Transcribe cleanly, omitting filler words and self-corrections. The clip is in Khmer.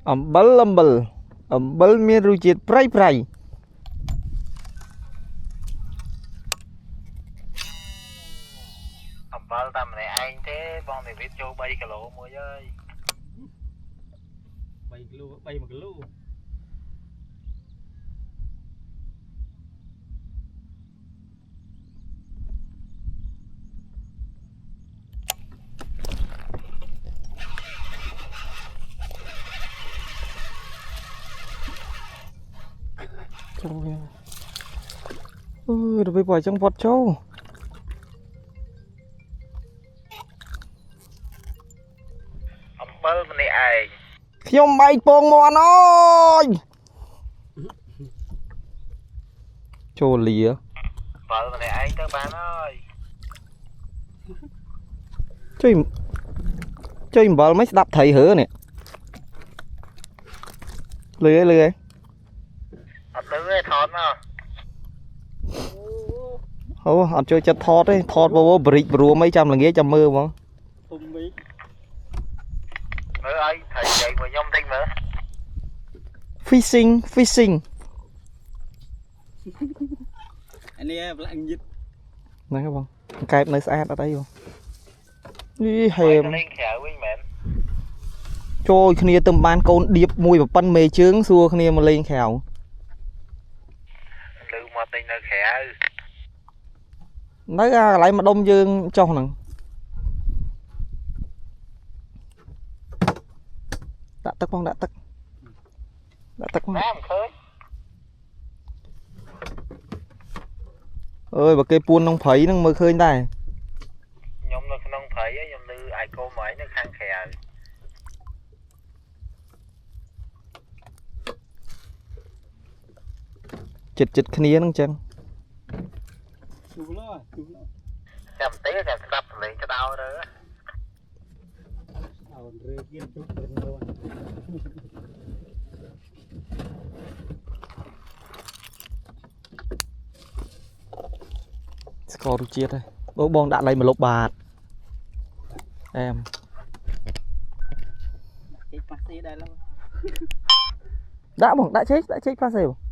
អំបិលមានរសជាតិប្រៃអំបិលតាមម្នាក់ឯងទេបងនិវិតចូល3គីឡូមួយអើយ3គីឡូ3 1គីឡូចូលវាទៅពេលបើចឹងវត្តចូល អំបិលម្នាក់ឯង ខ្ញុំបែកពងមាន់អើយចូលលា អំបិលម្នាក់ឯងទៅបានហើយ ជួយអំបិលមិនស្ដាប់ត្រីហើនេះលឺឯង អត់លឺទេថតមក អូអត់ជួយចិត្តថតទេថតបរិចរួមអីចាំល្ងាចចាំមើលហ្មង ពុំវិញ មើលឲ្យថៃនិយាយមួយខ្ញុំតិចមើល fishing អានេះប្លាក់ញឹត ហ្នឹងហ៎បងកែបនៅស្អាតអត់អីបងនេះហេម លេងក្រៅវិញមែន ចូលគ្នាទៅបានកូនដៀបមួយប្រប៉ិនមេជើងសួរគ្នាមកលេងក្រៅ លឺមកទិញនៅក្រៅ នៅអាកន្លែងម្ដុំយើងចុះហ្នឹងដាក់ទឹកបងដាក់ទឹកមក ណាមិនឃើញ អើយបើគេពួនក្នុងព្រៃហ្នឹងមើលឃើញដែរ ខ្ញុំនៅក្នុងព្រៃខ្ញុំលឺអាយកូមឯងនៅខាងក្រៅ ចិត្តគ្នាហ្នឹងចឹង ទូឡោ ចាំទេចាំស្ដាប់លេងក្តៅទៅ អោនរើគៀនទុកទៅនៅ ស្គាល់រសជាតិហើយបងដាក់ឡៃម្លប់បាទអែម គេប៉ាសេដែរឡើយ ដាក់បងដាក់ចេកប៉ាសេបង